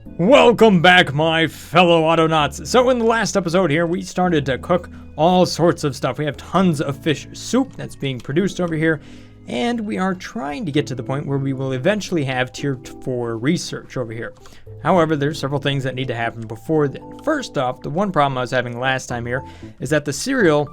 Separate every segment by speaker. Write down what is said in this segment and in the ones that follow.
Speaker 1: Welcome back, my fellow Autonauts. So in the last episode here, we started to cook all sorts of stuff. We have tons of fish soup that's being produced over here, and we are trying to get to the point where we will eventually have tier 4 research over here. However, there's several things that need to happen before then. First off, the one problem I was having last time here is that the cereal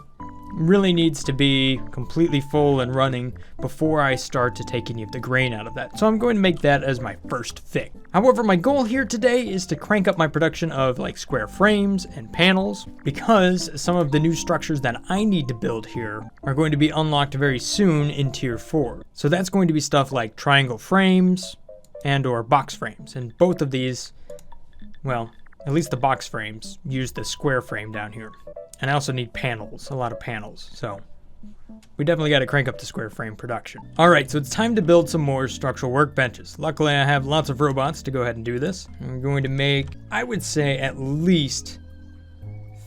Speaker 1: really needs to be completely full and running before I start to take any of the grain out of that. So I'm going to make that as my first thing. However, my goal here today is to crank up my production of like square frames and panels, because some of the new structures that I need to build here are going to be unlocked very soon in tier 4. So that's going to be stuff like triangle frames and or box frames. And both of these, well, at least the box frames use the square frame down here. And I also need panels, a lot of panels, so we definitely got to crank up the square frame production. All right, so it's time to build some more structural workbenches. Luckily, I have lots of robots to go ahead and do this. I'm going to make, I would say, at least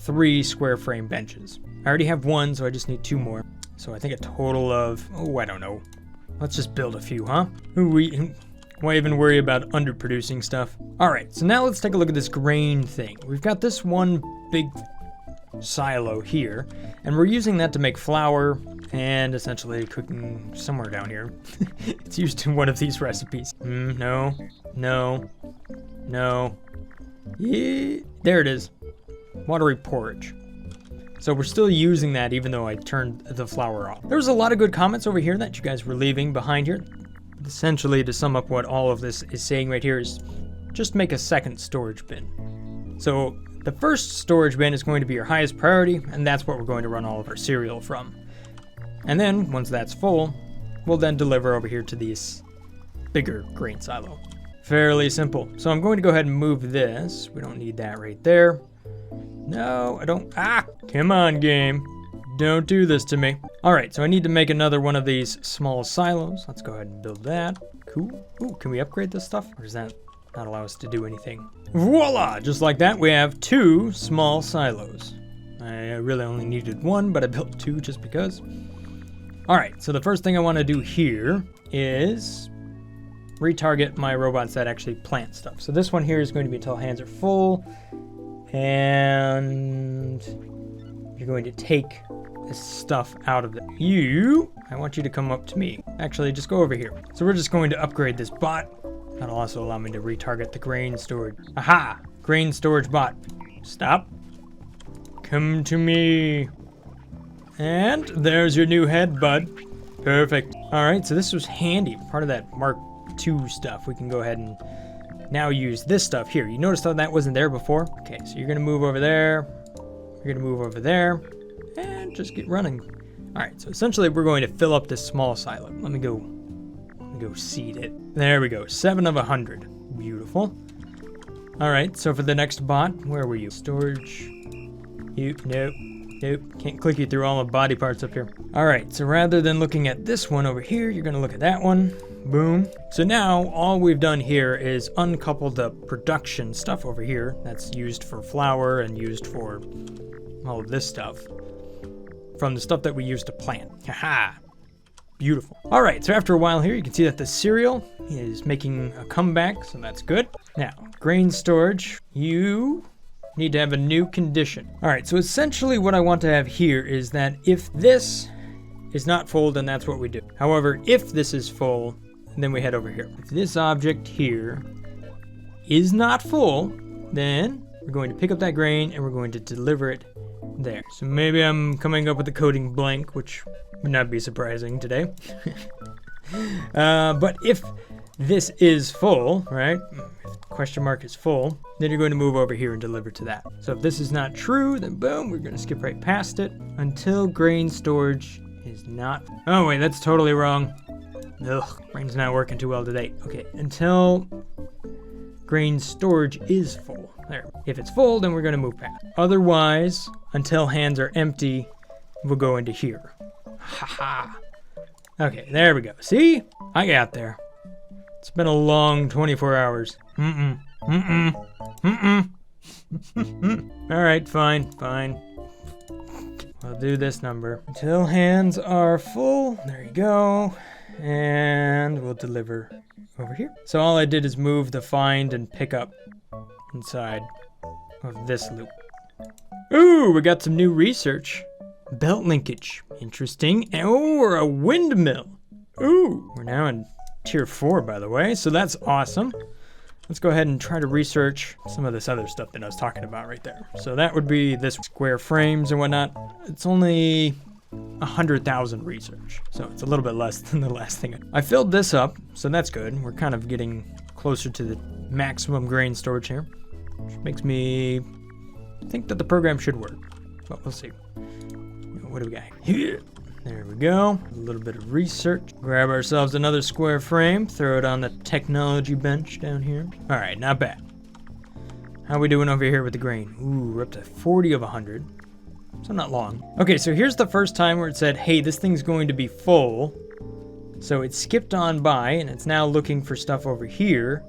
Speaker 1: 3 square frame benches. I already have 1, so I just need 2 more. So I think a total of, oh, I don't know. Let's just build a few, huh? Why even worry about underproducing stuff? All right, so now let's take a look at this grain thing. We've got this one big silo here, and we're using that to make flour and essentially cooking somewhere down here. It's used in one of these recipes. No. Yeah, there it is. Watery porridge. So we're still using that even though I turned the flour off. There was a lot of good comments over here that you guys were leaving behind here. But essentially, to sum up what all of this is saying right here is just make a second storage bin. So the first storage bin is going to be your highest priority, and that's what we're going to run all of our cereal from. And then, once that's full, we'll then deliver over here to this bigger grain silo. Fairly simple. So I'm going to go ahead and move this. We don't need that right there. No, I don't. Come on, game. Don't do this to me. All right, so I need to make another one of these small silos. Let's go ahead and build that. Cool. Ooh, can we upgrade this stuff? Or does that not allow us to do anything? Voila! Just like that, we have 2 small silos. I really only needed 1, but I built 2 just because. All right, so the first thing I want to do here is retarget my robots that actually plant stuff. So this one here is going to be until hands are full, and you're going to take this stuff out of it. I want you to come up to me. Actually, just go over here. So we're just going to upgrade this bot. That'll also allow me to retarget the grain storage. Aha! Grain storage bot. Stop. Come to me. And there's your new head, bud. Perfect. All right, so this was handy. Part of that Mark II stuff. We can go ahead and now use this stuff here. You noticed how that wasn't there before? Okay, so you're gonna move over there. You're gonna move over there. And just get running. All right, so essentially we're going to fill up this small silo. Let me go seed it. There we go, 7 of 100. Beautiful. All right, so for the next bot, where were you? Storage. Nope. Can't click you through all the body parts up here. All right, so rather than looking at this one over here, you're gonna look at that one. Boom. So now all we've done here is uncouple the production stuff over here that's used for flour and used for all of this stuff from the stuff that we used to plant. Haha. Beautiful. All right, so after a while here, you can see that the cereal is making a comeback, so that's good. Now, grain storage, you need to have a new condition. All right, so essentially what I want to have here is that if this is not full, then that's what we do. However, if this is full, then we head over here. If this object here is not full, then we're going to pick up that grain and we're going to deliver it there. So maybe I'm coming up with a coding blank, which would not be surprising today. But if this is full, right? If question mark is full, then you're going to move over here and deliver to that. So if this is not true, then boom, we're going to skip right past it until grain storage is not. Oh wait, that's totally wrong. Ugh, brain's not working too well today. Okay, until grain storage is full. There. If it's full, then we're going to move past. Otherwise, until hands are empty, we'll go into here. Haha. Okay, there we go. See? I got there. It's been a long 24 hours. Alright, fine. I'll do this number. Until hands are full. There you go. And we'll deliver over here. So all I did is move the find and pick up inside of this loop. Ooh, we got some new research. Belt linkage. Interesting. Oh, or a windmill. Ooh, we're now in tier 4, by the way, so that's awesome. Let's go ahead and try to research some of this other stuff that I was talking about right there. So that would be this square frames and whatnot. It's only 100,000 research, so it's a little bit less than the last thing. I filled this up, so that's good. We're kind of getting closer to the maximum grain storage here, which makes me think that the program should work, but we'll see. What do we got here? There we go. A little bit of research. Grab ourselves another square frame. Throw it on the technology bench down here. All right, not bad. How we doing over here with the grain? Ooh, we're up to 40 of 100. So not long. Okay, so here's the first time where it said, hey, this thing's going to be full. So it skipped on by, and it's now looking for stuff over here.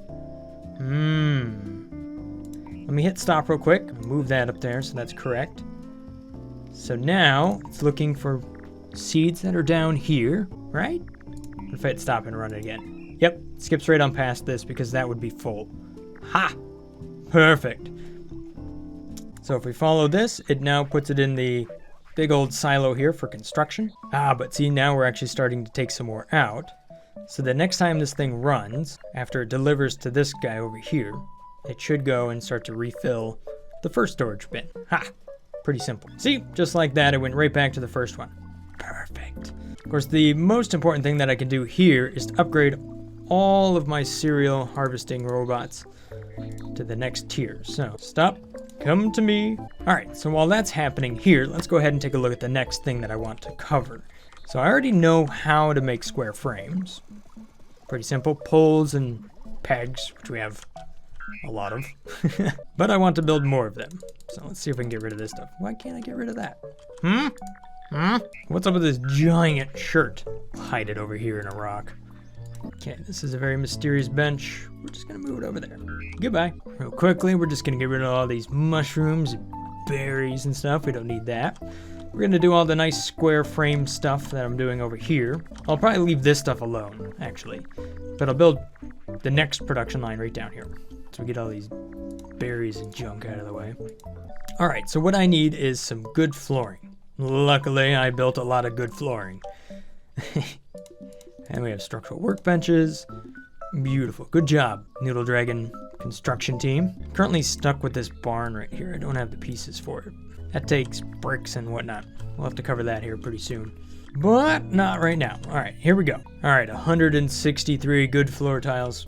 Speaker 1: Let me hit stop real quick. Move that up there, so that's correct. So now it's looking for seeds that are down here, right? If I hit stop and run it again. Yep, skips right on past this because that would be full. Ha! Perfect. So if we follow this, it now puts it in the big old silo here for construction. But see, now we're actually starting to take some more out. So the next time this thing runs, after it delivers to this guy over here, it should go and start to refill the first storage bin. Ha! Pretty simple. See, just like that, it went right back to the first one. Perfect. Of course, the most important thing that I can do here is to upgrade all of my cereal harvesting robots to the next tier. So, stop, come to me. All right, so while that's happening here, let's go ahead and take a look at the next thing that I want to cover. So I already know how to make square frames. Pretty simple, poles and pegs, which we have a lot of. But I want to build more of them. So let's see if we can get rid of this stuff. Why can't I get rid of that? What's up with this giant shirt? Hide it over here in a rock. Okay, this is a very mysterious bench. We're just gonna move it over there. Goodbye. Real quickly, we're just gonna get rid of all these mushrooms and berries and stuff. We don't need that. We're gonna do all the nice square frame stuff that I'm doing over here. I'll probably leave this stuff alone, actually. But I'll build the next production line right down here. So we get all these berries and junk out of the way. All right, so what I need is some good flooring. Luckily, I built a lot of good flooring. And we have structural workbenches. Beautiful. Good job, Noodle Dragon construction team. Currently stuck with this barn right here. I don't have the pieces for it. That takes bricks and whatnot. We'll have to cover that here pretty soon. But not right now. All right, here we go. All right, 163 good floor tiles.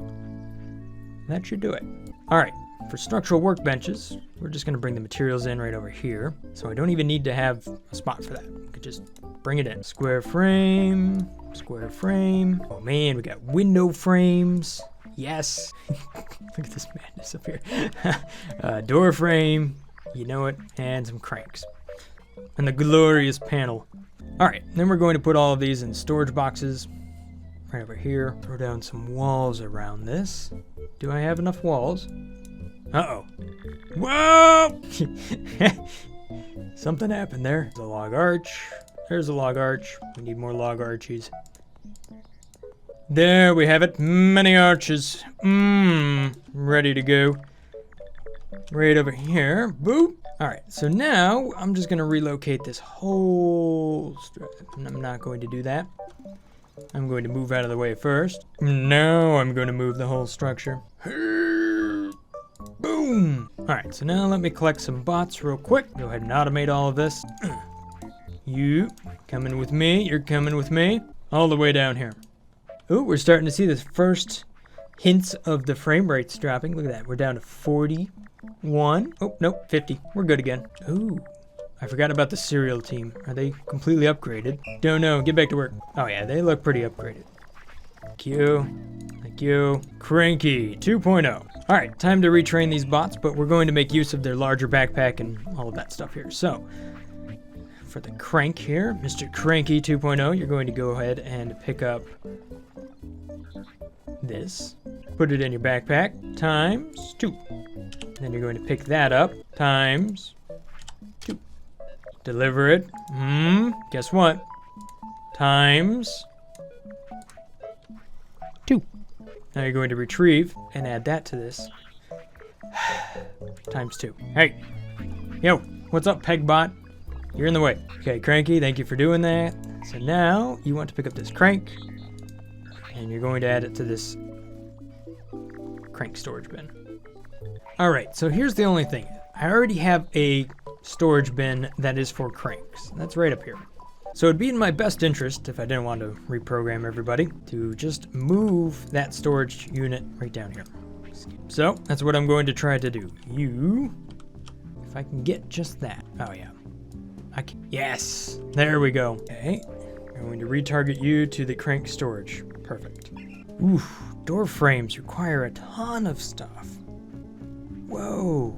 Speaker 1: That should do it. All right, for structural workbenches, we're just gonna bring the materials in right over here. So I don't even need to have a spot for that. I could just bring it in. Square frame, square frame. Oh man, we got window frames. Yes. Look at this madness up here. Door frame, you know it, and some cranks. And the glorious panel. All right, then we're going to put all of these in storage boxes right over here. Throw down some walls around this. Do I have enough walls? Uh-oh. Whoa! Something happened there. There's a log arch. There's a log arch. We need more log arches. There we have it. Many arches. Ready to go. Right over here. Boop. All right, so now I'm just gonna relocate this whole I'm not going to do that. I'm going to move out of the way first. Now I'm going to move the whole structure. Boom. All right, so now let me collect some bots real quick. Go ahead and automate all of this. You coming with me, you're coming with me. All the way down here. Ooh, we're starting to see the first hints of the frame rates dropping. Look at that, we're down to 41. Oh, nope, 50. We're good again. Ooh, I forgot about the cereal team. Are they completely upgraded? Don't know, get back to work. Oh yeah, they look pretty upgraded. Thank you, thank you. Cranky 2.0. All right, time to retrain these bots, but we're going to make use of their larger backpack and all of that stuff here. So, for the crank here, Mr. Cranky 2.0, you're going to go ahead and pick up this. Put it in your backpack, times 2. Then you're going to pick that up, times 2. Deliver it, guess what? Times 2. Now you're going to retrieve and add that to this. Times 2. Hey. Yo, what's up, Pegbot? You're in the way. Okay, Cranky, thank you for doing that. So now you want to pick up this crank, and you're going to add it to this crank storage bin. All right, so here's the only thing. I already have a storage bin that is for cranks. That's right up here. So it'd be in my best interest, if I didn't want to reprogram everybody, to just move that storage unit right down here. So that's what I'm going to try to do. If I can get just that. Oh yeah. Yes, there we go. Okay, I'm going to retarget you to the crank storage. Perfect. Oof, door frames require a ton of stuff. Whoa.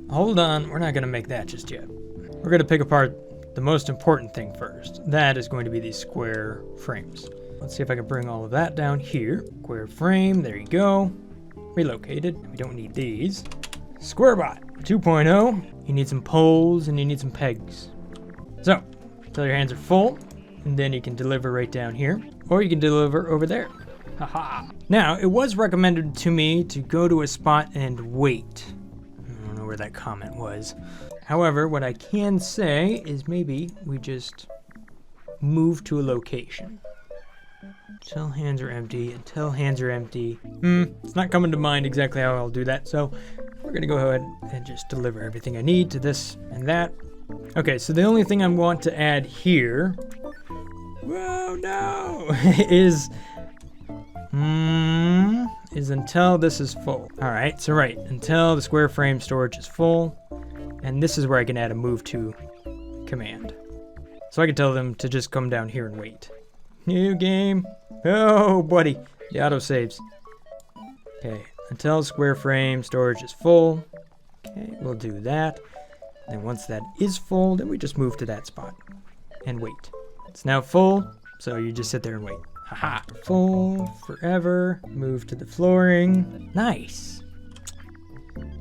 Speaker 1: Hold on, we're not gonna make that just yet. We're gonna pick apart the most important thing first. That is going to be these square frames. Let's see if I can bring all of that down here. Square frame, there you go. Relocated, we don't need these. SquareBot 2.0, you need some poles and you need some pegs. So, until your hands are full, and then you can deliver right down here, or you can deliver over there. Haha. Now, it was recommended to me to go to a spot and wait. I don't know where that comment was. However, what I can say is maybe we just move to a location. Until hands are empty, until hands are empty. It's not coming to mind exactly how I'll do that, so we're gonna go ahead and just deliver everything I need to this and that. Okay, so the only thing I want to add here, whoa, no, is until this is full. All right, so right, until the square frame storage is full, and this is where I can add a move to command. So I can tell them to just come down here and wait. New game. Oh, buddy, the auto saves. Okay, until square frame storage is full. Okay, we'll do that. And once that is full, then we just move to that spot and wait. It's now full, so you just sit there and wait. Haha. Full forever. Move to the flooring. Nice.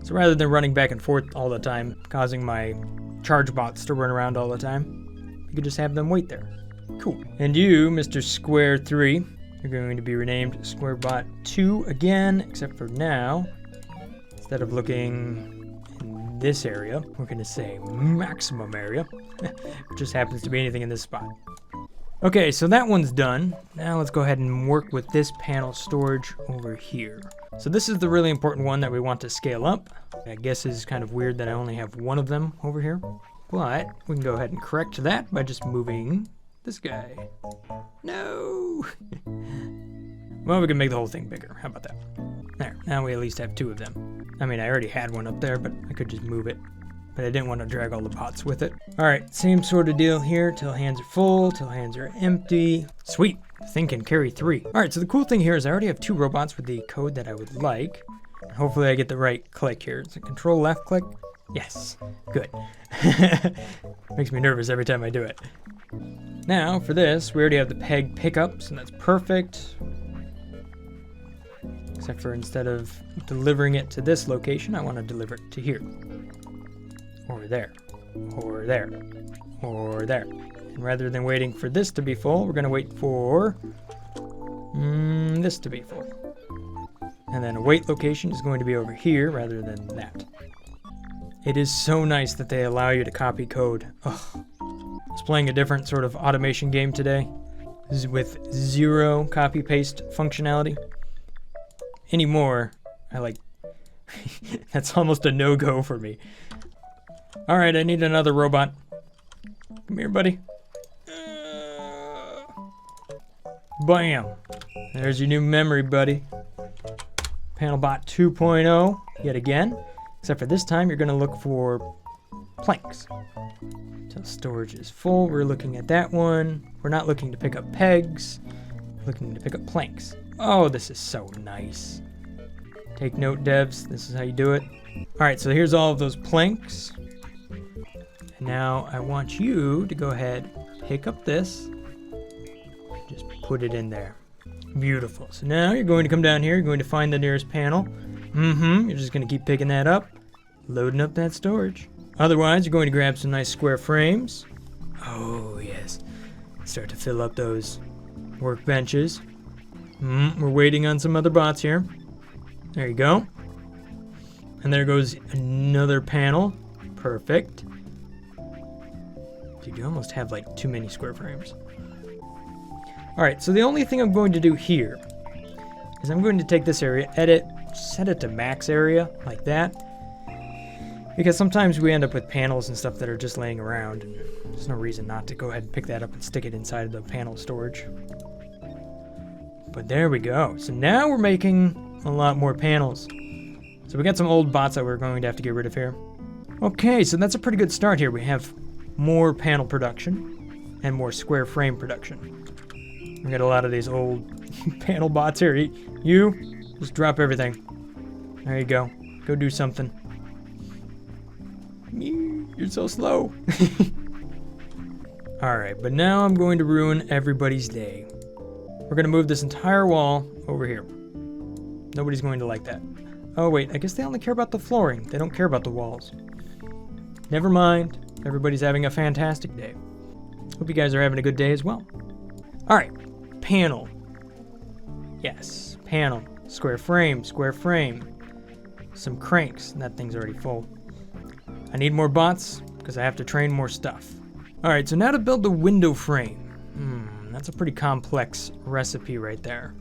Speaker 1: So rather than running back and forth all the time, causing my charge bots to run around all the time, you could just have them wait there. Cool. And you, Mr. Square 3, you're going to be renamed SquareBot 2 again, except for now, instead of looking in this area, we're going to say maximum area, which just happens to be anything in this spot. Okay, so that one's done. Now let's go ahead and work with this panel storage over here. So this is the really important one that we want to scale up. I guess it's kind of weird that I only have one of them over here, but we can go ahead and correct that by just moving this guy. No! Well, we can make the whole thing bigger. How about that? There, now we at least have two of them. I mean, I already had one up there, but I could just move it. But I didn't want to drag all the pots with it. All right, same sort of deal here. Till hands are full, till hands are empty. Sweet, the thing can carry 3. All right, so the cool thing here is I already have 2 robots with the code that I would like. Hopefully I get the right click here. Is it control left click? Yes, good. Makes me nervous every time I do it. Now, for this, we already have the peg pickups, and that's perfect. Except for instead of delivering it to this location, I want to deliver it to here. Or there, or there, or there. And rather than waiting for this to be full, we're going to wait for this to be full. And then a wait location is going to be over here rather than that. It is so nice that they allow you to copy code. Ugh. I was playing a different sort of automation game today with 0 copy-paste functionality. Anymore, that's almost a no-go for me. All right, I need another robot. Come here, buddy. Bam. There's your new memory, buddy. Panelbot 2.0 yet again. Except for this time, you're going to look for planks. Until storage is full, we're looking at that one. We're not looking to pick up pegs. We're looking to pick up planks. Oh, this is so nice. Take note, devs. This is how you do it. All right, so here's all of those planks. And now I want you to go ahead, pick up this, just put it in there. Beautiful. So now you're going to come down here, you're going to find the nearest panel. You're just going to keep picking that up, loading up that storage. Otherwise, you're going to grab some nice square frames. Oh, yes. Start to fill up those workbenches. We're waiting on some other bots here. There you go. And there goes another panel. Perfect. Dude, you almost have like too many square frames. Alright, so the only thing I'm going to do here is I'm going to take this area, edit, set it to max area, like that. Because sometimes we end up with panels and stuff that are just laying around. And there's no reason not to go ahead and pick that up and stick it inside of the panel storage. But there we go. So now we're making a lot more panels. So we got some old bots that we're going to have to get rid of here. Okay, so that's a pretty good start here. We have more panel production and more square frame production. We got a lot of these old panel bots here. You, just drop everything. There you go. Go do something. You're so slow. Alright, but now I'm going to ruin everybody's day. We're going to move this entire wall over here. Nobody's going to like that. Oh wait, I guess they only care about the flooring. They don't care about the walls. Never mind. Everybody's having a fantastic day. Hope you guys are having a good day as well. Alright, panel. Yes, panel. Square frame, square frame. Some cranks. That thing's already full. I need more bots because I have to train more stuff. Alright, so now to build the window frame. That's a pretty complex recipe right there.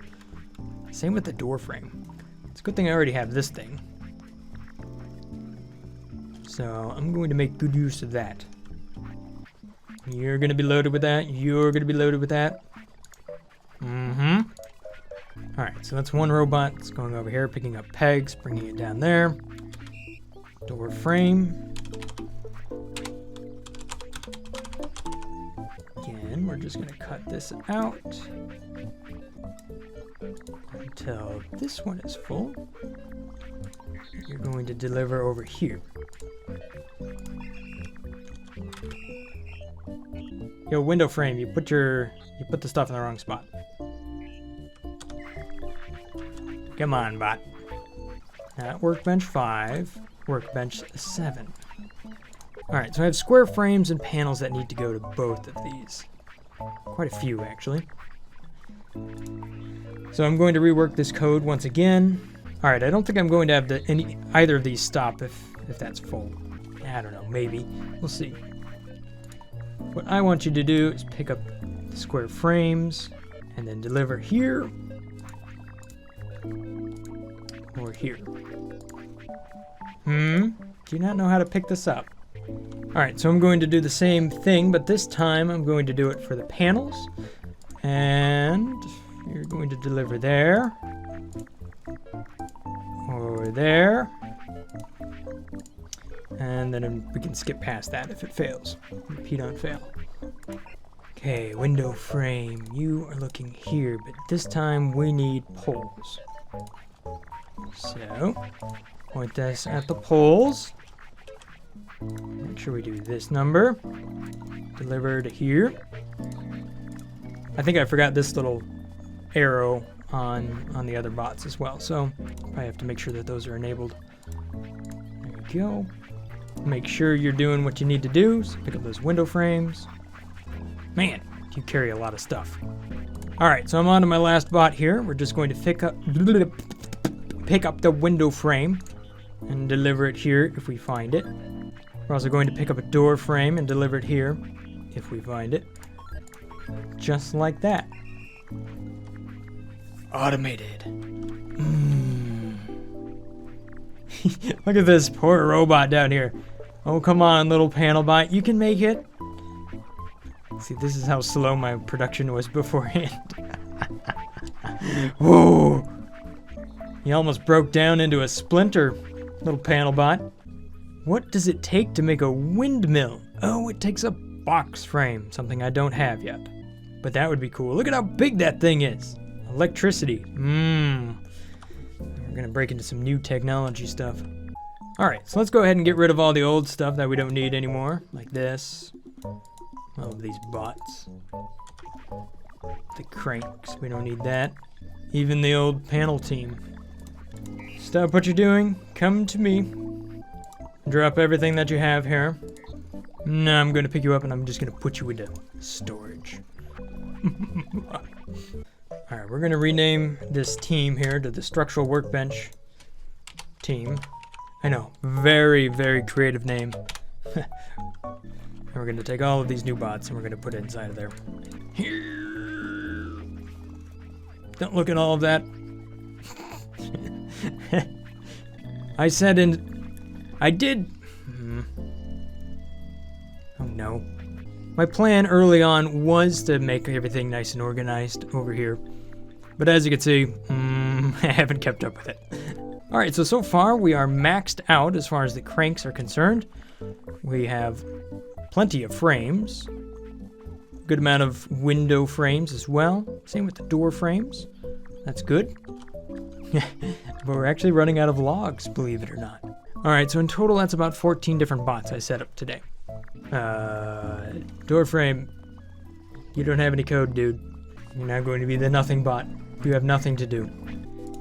Speaker 1: Same with the door frame. It's a good thing I already have this thing. So I'm going to make good use of that. You're going to be loaded with that. You're going to be loaded with that. Alright, so that's one robot. It's going over here, picking up pegs, bringing it down there. Door frame. Again, we're just going to cut this out until this one is full. You're going to deliver over here. Yo, window frame, you put the stuff in the wrong spot. Come on, bot. Not workbench 5, workbench 7. Alright, so I have square frames and panels that need to go to both of these. Quite a few, actually. So I'm going to rework this code once again. Alright, I don't think I'm going to have either of these stop if that's full. I don't know, maybe. We'll see. What I want you to do is pick up the square frames and then deliver here or here. Do you not know how to pick this up? Alright, so I'm going to do the same thing, but this time I'm going to do it for the panels. And you're going to deliver there. Or there. And then we can skip past that if it fails. Repeat on fail. Okay, window frame. You are looking here, but this time we need poles. So, point this at the poles. Make sure we do this number. Deliver to here. I think I forgot this little arrow on the other bots as well, so I have to make sure that those are enabled. There we go. Make sure you're doing what you need to do. So pick up those window frames. Man, you carry a lot of stuff. Alright, so I'm on to my last bot here. We're just going to pick up the window frame and deliver it here if we find it. We're also going to pick up a door frame and deliver it here if we find it. Just like that. Automated. Look at this poor robot down here. Oh, come on, little panel bot. You can make it. See, this is how slow my production was beforehand. Whoa. He almost broke down into a splinter, little panel bot. What does it take to make a windmill? Oh, it takes a box frame, something I don't have yet. But that would be cool. Look at how big that thing is. Electricity. We're gonna break into some new technology stuff. Alright, so let's go ahead and get rid of all the old stuff that we don't need anymore. Like this. All of these bots. The cranks, we don't need that. Even the old panel team. Stop what you're doing. Come to me. Drop everything that you have here. Now I'm gonna pick you up and I'm just gonna put you into storage. Alright, we're gonna rename this team here to the structural workbench team. I know, very, very creative name. And we're going to take all of these new bots and we're going to put it inside of there. Don't look at all of that. I did. Oh no. My plan early on was to make everything nice and organized over here. But as you can see, I haven't kept up with it. Alright, so far we are maxed out as far as the cranks are concerned. We have plenty of frames. Good amount of window frames as well. Same with the door frames. That's good. But we're actually running out of logs, believe it or not. Alright, so in total that's about 14 different bots I set up today. Door frame, you don't have any code, dude. You're not going to be the nothing bot. You have nothing to do.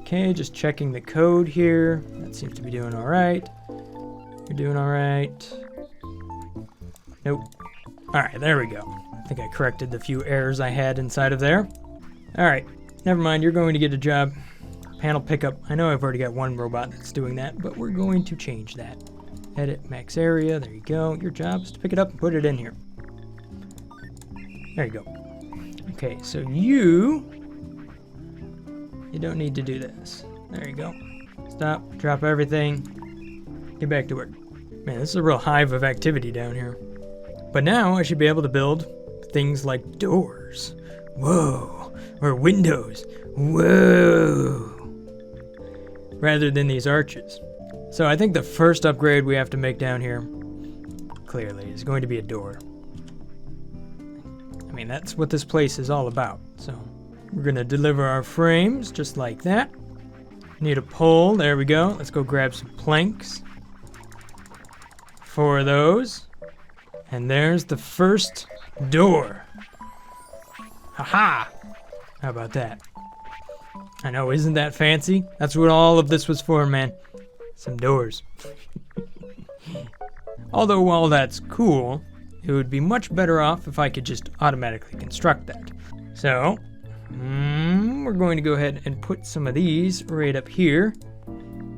Speaker 1: Okay, just checking the code here. That seems to be doing alright. You're doing alright. Nope. Alright, there we go. I think I corrected the few errors I had inside of there. Alright, never mind, you're going to get a job. Panel pickup. I know I've already got one robot that's doing that, but we're going to change that. Edit max area, there you go. Your job is to pick it up and put it in here. There you go. Okay, so you don't need to do this. There you go. Stop, drop everything, get back to work. Man, this is a real hive of activity down here. But now I should be able to build things like doors. Whoa. Or windows. Whoa. Rather than these arches. So I think the first upgrade we have to make down here, clearly, is going to be a door. I mean, that's what this place is all about. So we're going to deliver our frames just like that. Need a pole. There we go. Let's go grab some planks. 4 of those. And there's the first door. Haha! How about that? I know, isn't that fancy? That's what all of this was for, man. Some doors. Although, while that's cool, it would be much better off if I could just automatically construct that. So, we're going to go ahead and put some of these right up here.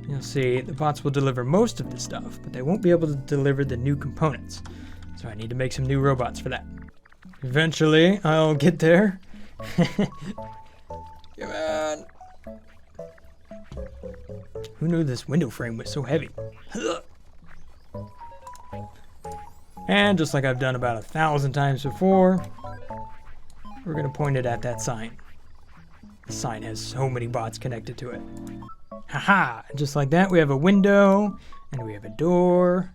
Speaker 1: You'll see the bots will deliver most of the stuff, but they won't be able to deliver the new components. So I need to make some new robots for that. Eventually, I'll get there. Come on. Who knew this window frame was so heavy? And just like I've done about 1,000 times before, we're going to point it at that sign. The sign has so many bots connected to it. Haha! Just like that, we have a window, and we have a door.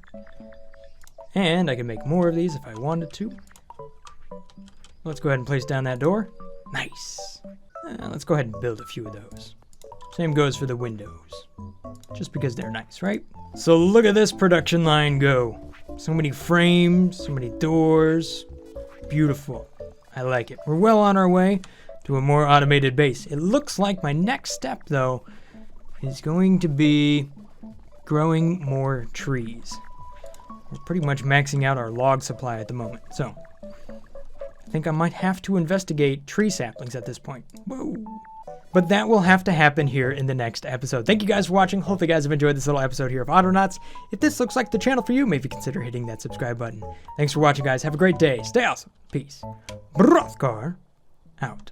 Speaker 1: And I can make more of these if I wanted to. Let's go ahead and place down that door. Nice! Let's go ahead and build a few of those. Same goes for the windows. Just because they're nice, right? So look at this production line go. So many frames, so many doors. Beautiful. I like it. We're well on our way to a more automated base. It looks like my next step, though, is going to be growing more trees. We're pretty much maxing out our log supply at the moment. So I think I might have to investigate tree saplings at this point. Whoa. But that will have to happen here in the next episode. Thank you guys for watching. Hopefully you guys have enjoyed this little episode here of Autonauts. If this looks like the channel for you, maybe consider hitting that subscribe button. Thanks for watching, guys. Have a great day. Stay awesome. Peace. Brothgar out.